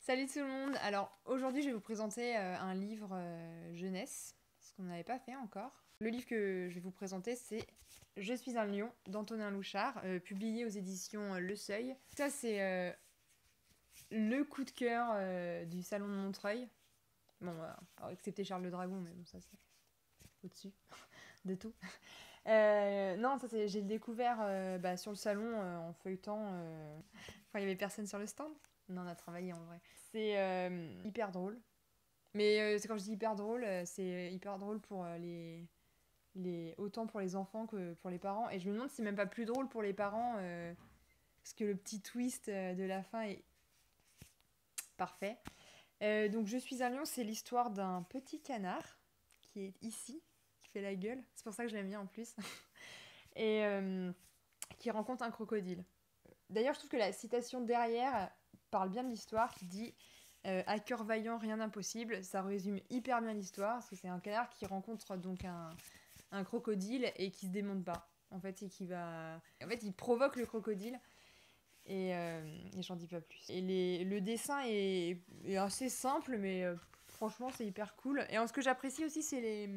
Salut tout le monde! Alors aujourd'hui je vais vous présenter un livre jeunesse, ce qu'on n'avait pas fait encore. Le livre que je vais vous présenter c'est Je suis un lion d'Antonin Louchard, publié aux éditions Le Seuil. Ça c'est le coup de cœur du salon de Montreuil. Bon, alors, excepté Charles le Dragon, mais bon ça c'est au-dessus de tout. Non, ça c'est j'ai découvert sur le salon en feuilletant quand il y avait personne sur le stand. Non, on a travaillé en vrai. C'est hyper drôle. Mais c'est quand je dis hyper drôle, c'est hyper drôle pour autant pour les enfants que pour les parents. Et je me demande si c'est même pas plus drôle pour les parents, parce que le petit twist de la fin est parfait. Donc Je suis un lion, c'est l'histoire d'un petit canard qui est ici, qui fait la gueule. C'est pour ça que je l'aime bien en plus. Et qui rencontre un crocodile. D'ailleurs, je trouve que la citation derrière parle bien de l'histoire, qui dit à cœur vaillant, rien d'impossible. Ça résume hyper bien l'histoire, parce que c'est un canard qui rencontre donc un crocodile et qui se démonte pas. En fait, il provoque le crocodile et j'en dis pas plus. Et le dessin est assez simple, mais franchement, c'est hyper cool. Et ce que j'apprécie aussi, c'est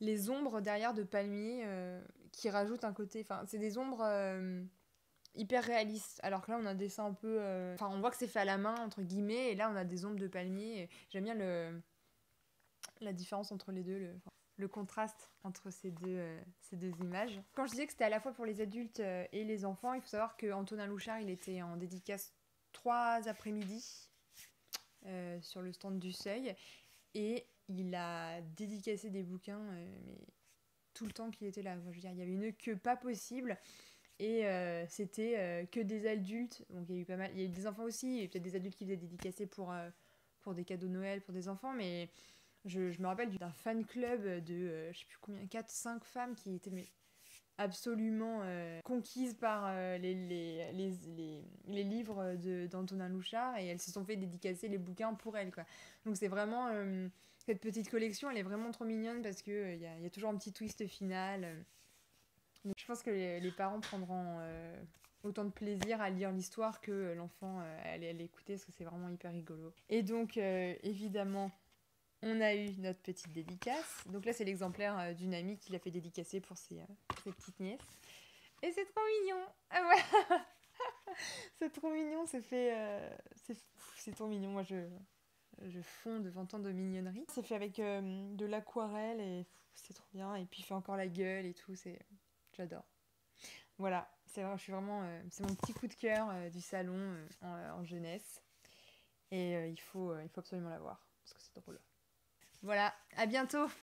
les ombres derrière de palmiers qui rajoutent un côté. Enfin, c'est des ombres hyper réalistes. Alors que là, on a un dessin un peu. Enfin, on voit que c'est fait à la main, entre guillemets, et là, on a des ombres de palmiers. J'aime bien la différence entre les deux, le contraste entre ces deux images. Quand je disais que c'était à la fois pour les adultes et les enfants, il faut savoir que Antonin Louchard, il était en dédicace 3 après-midi sur le stand du Seuil. Et il a dédicacé des bouquins, mais tout le temps qu'il était là. Enfin, je veux dire, il y avait une queue pas possible. Et c'était que des adultes. Donc il y a eu pas mal. Il y a eu des enfants aussi. Et peut-être des adultes qui faisaient dédicacer pour des cadeaux de Noël, pour des enfants. Mais je me rappelle d'un fan club de, je sais plus combien, 4 5 femmes qui étaient absolument conquises par les livres d'Antonin Louchard. Et elles se sont fait dédicacer les bouquins pour elles, quoi. Donc c'est vraiment. Cette petite collection, elle est vraiment trop mignonne parce qu'il y a toujours un petit twist final. Donc, je pense que les parents prendront autant de plaisir à lire l'histoire que l'enfant à l'écouter parce que c'est vraiment hyper rigolo. Et donc, évidemment, on a eu notre petite dédicace. Donc là, c'est l'exemplaire d'une amie qui l'a fait dédicacer pour ses petites nièces. Et c'est trop mignon! Ah ouais. C'est trop mignon, c'est trop mignon. Moi, je fonds devant tant de mignonnerie. C'est fait avec de l'aquarelle et c'est trop bien. Et puis il fait encore la gueule et tout, j'adore. Voilà, c'est vrai, je suis vraiment, c'est mon petit coup de cœur du salon en jeunesse. Et il faut absolument la voir, parce que c'est drôle. Voilà, à bientôt!